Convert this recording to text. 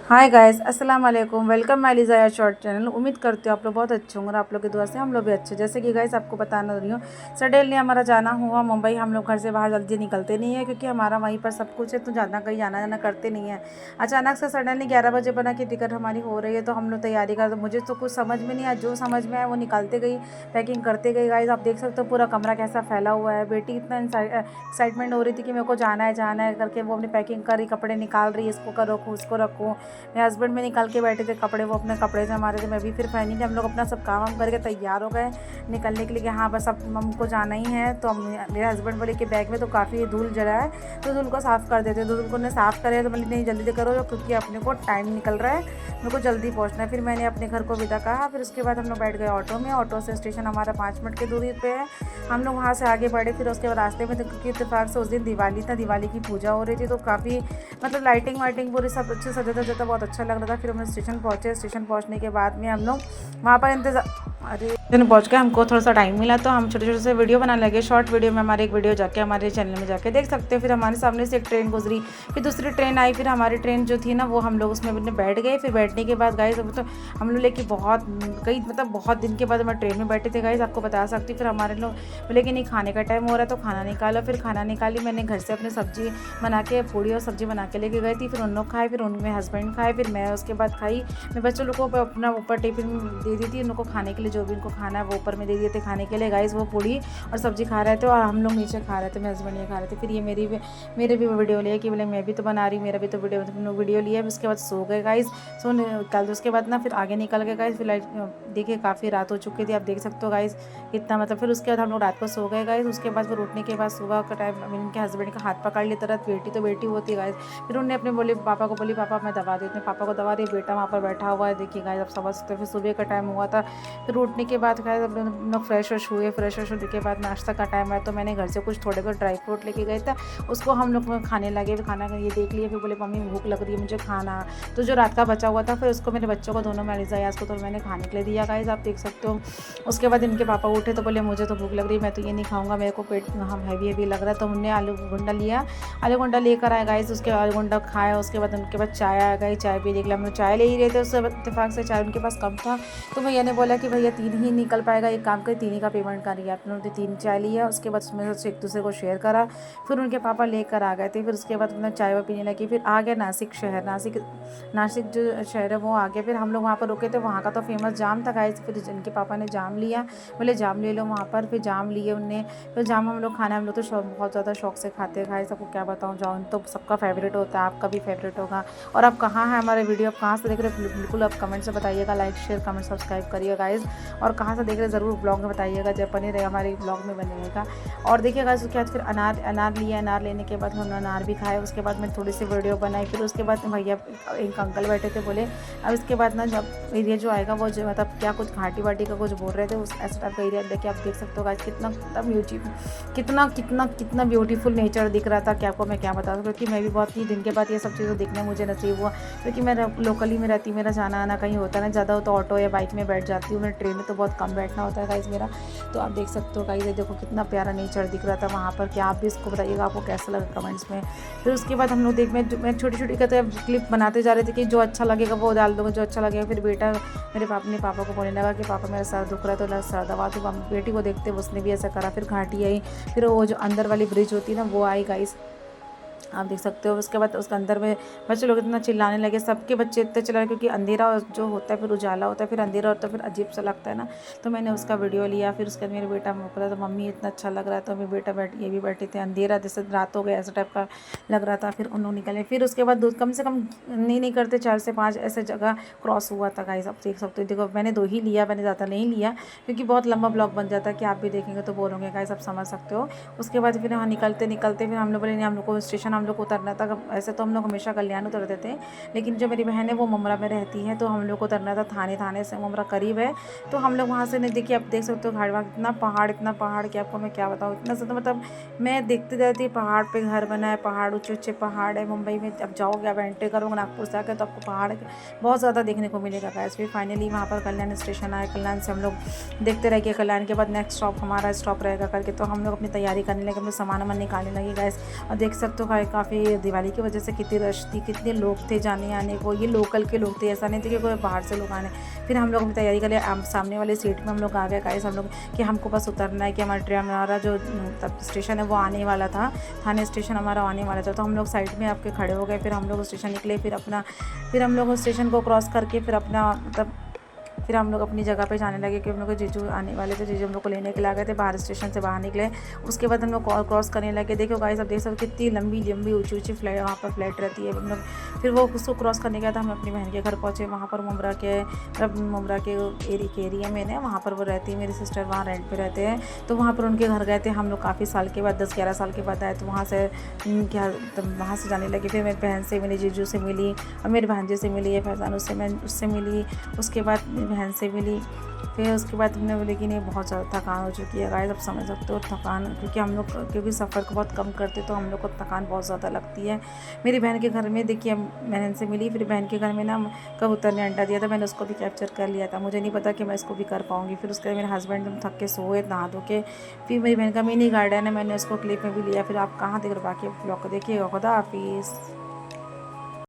हाय guys, अस्सलाम वालेकुम। Welcome my लिज़ाया शॉर्ट चैनल। उम्मीद करती हूँ आप लोग बहुत अच्छे होंगे और आप लोग की दुआ से हम लोग भी अच्छे। जैसे कि गाइस आपको बताना रही हूँ, सडनली हमारा जाना हुआ मुंबई। हम लोग घर से बाहर जल्दी निकलते नहीं है क्योंकि हमारा वहीं पर सब कुछ है, तो ज़्यादा कहीं जाना जाना करते नहीं है। अचानक से सडनली 11 बजे बना कि टिकट हमारी हो रही है, तो हम लोग तैयारी कर। मुझे तो कुछ समझ में नहीं आया, जो समझ में आया वो निकालते गई, पैकिंग करते गई। गाइस आप देख सकते हो पूरा कमरा कैसा फैला हुआ है। बेटी इतना एक्साइटमेंट हो रही थी कि मेरे को जाना है करके वो अपनी पैकिंग कर रही, कपड़े निकाल रही, इसको कर रखूँ उसको रखूँ। मेरे हस्बैंड भी निकाल के बैठे थे कपड़े, वो अपने कपड़े से हमारे थे। मैं भी फिर फाइनली हम लोग अपना सब काम वाम करके तैयार हो गए निकलने के लिए कि हाँ बस अब हमको जाना ही है। तो मेरे हस्बैंड बोले कि बैग में तो काफ़ी धूल जला है, तो धूल को साफ़ कर देते। धूल को ने साफ़ करे तो बोले नहीं जल्दी करो क्योंकि अपने को टाइम निकल रहा है, मेरे को जल्दी पहुँचना है। फिर मैंने अपने घर को विदा कहा। फिर उसके बाद हम लोग बैठ गए ऑटो में। ऑटो से स्टेशन हमारा 5 मिनट की दूरी पे है। हम लोग वहाँ से आगे बढ़े। फिर उसके बाद रास्ते में क्योंकि इत्तेफाक से उस दिन दिवाली था, दिवाली की पूजा हो रही थी, तो काफ़ी मतलब लाइटिंग वाइटिंग पूरी सब अच्छे सजा था, बहुत अच्छा लग रहा था। फिर हम स्टेशन पहुँचे। स्टेशन पहुँचने के बाद में हम लोग वहाँ पर स्टेशन पहुँच के हमको थोड़ा सा टाइम मिला, तो हम छोटे छोटे से वीडियो बनाने लगे। शॉर्ट वीडियो में हमारे एक वीडियो जाके हमारे चैनल में जाके देख सकते हो। फिर हमारे सामने से एक ट्रेन गुजरी, फिर दूसरी ट्रेन आई। फिर हमारी ट्रेन जो थी ना वो हम लोग उसमें अपने बैठ गए। फिर बैठने के बाद गाइस तो हम लोग लेके बहुत दिन के बाद हमारे ट्रेन में बैठे थे गाइस, आपको बता सकती। फिर हमारे लोग बोले कि नहीं खाने का टाइम हो रहा है, तो खाना निकालो। फिर खाना निकाली। मैंने घर से अपनी सब्जी बना के, पूड़ी और सब्जी बना के लेके गई थी। फिर उन लोग खाए, फिर उनमें हस्बैंड खाए, फिर मैं उसके बाद खाई। मैं बच्चों लोग को अपना ऊपर टिफिन दे दी थी, उनको खाने के लिए जो भी उनको खाना है वो ऊपर में दे दिए थे खाने के लिए। गाइस वो पूड़ी और सब्जी खा रहे थे और हम लोग नीचे खा रहे थे, मेरे हस्बैंड ये खा रहे थे। फिर ये मेरे भी वीडियो लिया कि बोले मैं भी तो बना रही हूँ, मेरा भी तो वीडियो लिया। उसके बाद सो गए गाइस। कल उसके बाद ना फिर आगे निकल गए गाइस। फिर लाइट देखिए काफ़ी रात हो चुकी थी, आप देख सकते हो गाइस कितना मतलब। फिर उसके बाद हम लोग रात को सो गए गाइस। उसके बाद फिर उठने के बाद सुबह का टाइम इनके हस्बैंड का हाथ पकड़ लिया तरह, बेटी तो बेटी होती है गाइस। फिर उन्होंने अपने बोले पापा को, बोली पापा मैं दवा देती हूँ, पापा को दवा दी। बेटा वहाँ पर बैठा हुआ है, देखिए गाइस आप समझ सकते हो। फिर सुबह का टाइम हुआ था। फिर उठने के बाद गाइस हम लोग फ्रेश हुए। फ्रेश होने के बाद नाश्ता का टाइम है, तो मैंने घर से कुछ थोड़े बहुत ड्राई फ्रूट लेके गए थे, उसको हम लोग खाने लगे। फिर खाना ये देख लिया। फिर बोले मम्मी भूख लग रही है मुझे खाना, तो जो रात का बचा हुआ था फिर उसको मेरे बच्चों को दोनों मैं लिजायास को तो मैंने खाने के लिए दिया गाइस, आप देख सकते हो। उसके बाद इनके पापा उठे तो बोले मुझे तो भूख लग रही है, मैं तो ये नहीं खाऊंगा, मेरे को पेट हम हैवी लग रहा है। तो उन्होंने आलू गुंडा लिया, आलू गुंडा लेकर आए गाइस। उसके आलू गुंडा खाया। उसके बाद उनके बाद चाय आ गई, चाय पीने के लिए हम लोग चाय ले ही रहे थे। उससे इत्तेफाक से चाय उनके पास कम था, तो भैया ने बोला कि भैया 3 ही निकल पाएगा, एक काम करें 3 ही का पेमेंट करिए। आप लोगों ने 3 चाय लिया। उसके बाद उसमें से एक दूसरे को शेयर करा। फिर उनके पापा लेकर आ गए थे। फिर उसके बाद उन्होंने चाय पीने लगी। फिर आ गए नासिक शहर। नासिक जो शहर है वो आ गए। फिर हम लोग वहाँ पर रुके थे, वहाँ का तो फेमस जाम था गाइस। फिर इनके पापा ने जाम लिया, बोले जाम ले लो वहाँ पर। फिर जाम लिए उनने। फिर जाम हम लोग खाना, हम लोग तो बहुत ज़्यादा शौक से खाते हैं गाइस, सबको क्या बताऊँ। जाम तो सबका फेवरेट होता है, आपका भी फेवरेट होगा। और आप कहाँ हैं, हमारे वीडियो आप कहाँ से देख रहे हो बिल्कुल आप कमेंट से बताइएगा। लाइक शेयर कमेंट सब्सक्राइब करिए गाइस। और कहाँ से देख रहे ज़रूर ब्लॉग में बताइएगा, जब बने रहे हमारे ब्लॉग में बनेगा। और देखिएगा उसके बाद फिर अनार लिया। अनार लेने के बाद हमने अनार भी खाए। उसके बाद मैं थोड़ी सी वीडियो बनाई। फिर उसके बाद भैया एक अंकल बैठे थे, बोले अब इसके बाद ना जब एरिया जो आएगा वो जो मतलब क्या कुछ घाटी वाटी का कुछ बोल रहे थे, उस ऐसा टाइप का एरिया देखिए, आप देख सकते हो गाइस कितना कितना ब्यूटीफुल नेचर दिख रहा था कि आपको मैं क्या बता दूँ। क्योंकि मैं भी बहुत ही दिन के बाद ये सब चीज़ें देखने मुझे नसीब हुआ, क्योंकि मैं लोकली में रहती हूँ, मेरा जाना आना कहीं होता है ना ज़्यादा, हो तो ऑटो या बाइक में बैठ जाती हूँ, मैं ट्रेन में तो बहुत कम बैठना होता है गाइस मेरा। तो आप देख सकते हो गाइस देखो कितना प्यारा नेचर दिख रहा था वहाँ पर। क्या आप भी इसको बताइएगा आपको कैसा लगा कमेंट्स में। फिर उसके बाद हम लोग मैं छोटी छोटी कहते क्लिप बनाते जा रहे थे कि जो अच्छा लगेगा वो डाल दूँगा, जो अच्छा लगेगा। फिर बेटा मेरे पापा को बोलने लगा कि पापा मेरा सर दुख रहा है तो सर दवा दो। बेटी को देखते उसने भी ऐसा करा। फिर घाटी आई, फिर वो जो अंदर वाली ब्रिज होती है ना वो आई गाइस, आप देख सकते हो। उसके बाद उसके अंदर में बच्चे लोग इतना चिल्लाने लगे, सबके बच्चे इतने चिल्ला रहे क्योंकि अंधेरा जो होता है फिर उजाला होता है, फिर अंधेरा होता है, फिर अजीब सा लगता है ना। तो मैंने उसका वीडियो लिया। फिर उसके बाद मेरे बेटा बोला तो मम्मी इतना अच्छा लग रहा है, तो मेरे बेटा ये भी बैठे थे। अंधेरा जैसे रात हो गया ऐसा टाइप का लग रहा था। फिर उन लोग निकले। फिर उसके बाद कम से कम नहीं करते 4 से 5 ऐसे जगह क्रॉस हुआ था गाइस, आप देख सकते हो। देखो मैंने 2 ही लिया, मैंने ज़्यादा नहीं लिया क्योंकि बहुत लंबा ब्लॉग बन जाता है कि आप भी देखेंगे तो बोलोगे गाइस, आप समझ सकते हो। उसके बाद फिर वहाँ निकलते फिर हम लोग बोले नहीं, हम लोग को स्टेशन हम लोग को उतरना था। ऐसे तो हम लोग हमेशा कल्याण उतरते थे, लेकिन जो मेरी बहन है वो मुमरा में रहती है, तो हम लोग को उतरना था थाने से मुमरा करीब है। तो हम लोग वहाँ से नहीं, देखिए आप देख सकते हो घाटवा इतना पहाड़ कि आपको मैं क्या बताऊँ। इतना ज़्यादा मतलब मैं देखते जाती, पहाड़ पे घर बना है, पहाड़ ऊँचे पहाड़ है। मुंबई में अब जाओगे, आप एंट्री करोगे नागपुर से आकर, तो आपको पहाड़ बहुत ज़्यादा देखने को मिलेगा गाइस। फिर फाइनली वहाँ पर कल्याण स्टेशन आए। कल्याण से हम लोग देखते रह गए। कल्याण के बाद नेक्स्ट स्टॉप हमारा स्टॉप रहेगा करके, तो हम लोग अपनी तैयारी करने लगे, हम लोग सामान वामान निकालने लगे गाइस। और देख सकते हो काफ़ी दिवाली की वजह से कितनी रश थी, कितने लोग थे जाने आने को। ये लोकल के लोग थे, ऐसा नहीं थे कि कोई बाहर से लोग आने। फिर हम लोग अपनी तैयारी कर लिया, सामने वाले सीट में हम लोग आ गए गाइस हम लोग, कि हमको बस उतरना है, कि हमारा जो तब स्टेशन है वो आने वाला था, थाने स्टेशन हमारा आने वाला था। तो हम लोग साइड में आपके खड़े हो गए। फिर हम लोग स्टेशन निकले, फिर हम लोग स्टेशन को क्रॉस करके फिर हम लोग अपनी जगह पे जाने लगे, कि हम लोग जीजू आने वाले थे, जीजू हम लोग को लेने के लिए आ गए थे, बाहर स्टेशन से बाहर निकले। उसके बाद हम लोग क्रॉस करने लगे। देखो गाइस, अब देख सकते कितनी लंबी लंबी ऊँची फ्लैट वहाँ पर फ्लैट रहती है। हम लोग फिर वो उसको क्रॉस करने गया था, हम अपनी बहन के घर पहुँचे। वहाँ पर मुमरा के एरिया में ना, वहाँ पर वो रहती है, मेरी सिस्टर वहाँ रेंट पे रहते हैं। तो वहाँ पर उनके घर गए थे हम लोग, काफ़ी साल के बाद, 10-11 साल के बाद आए। तो वहाँ से वहाँ से जाने लगे। फिर मेरी बहन से मिली, जीजू से मिली, और मेरी भांजी से मिली है फैज़ान, उससे मिली। उसके बाद बहन से मिली। फिर उसके बाद हमने बोले कि नहीं, बहुत ज़्यादा थकान हो चुकी है गाइस, अब समझ सकते हो थकान, क्योंकि हम लोग सफ़र को बहुत कम करते, तो हम लोग को थकान बहुत ज़्यादा लगती है। मेरी बहन के घर में देखिए, बहन से मिली। फिर बहन के घर में ना कबूतर ने अंडा दिया था, मैंने उसको भी कैप्चर कर लिया था। मुझे नहीं पता कि मैं इसको भी कर पाऊँगी। फिर उसके बाद मेरे हस्बैंड थक के सोए नहा धो के। फिर मेरी बहन का मिनी गार्डन है, मैंने उसको क्लिप में भी लिया। फिर आप कहाँ देख रहे, बाकी ब्लॉग को देखिएगा। खुदा हाफिज़।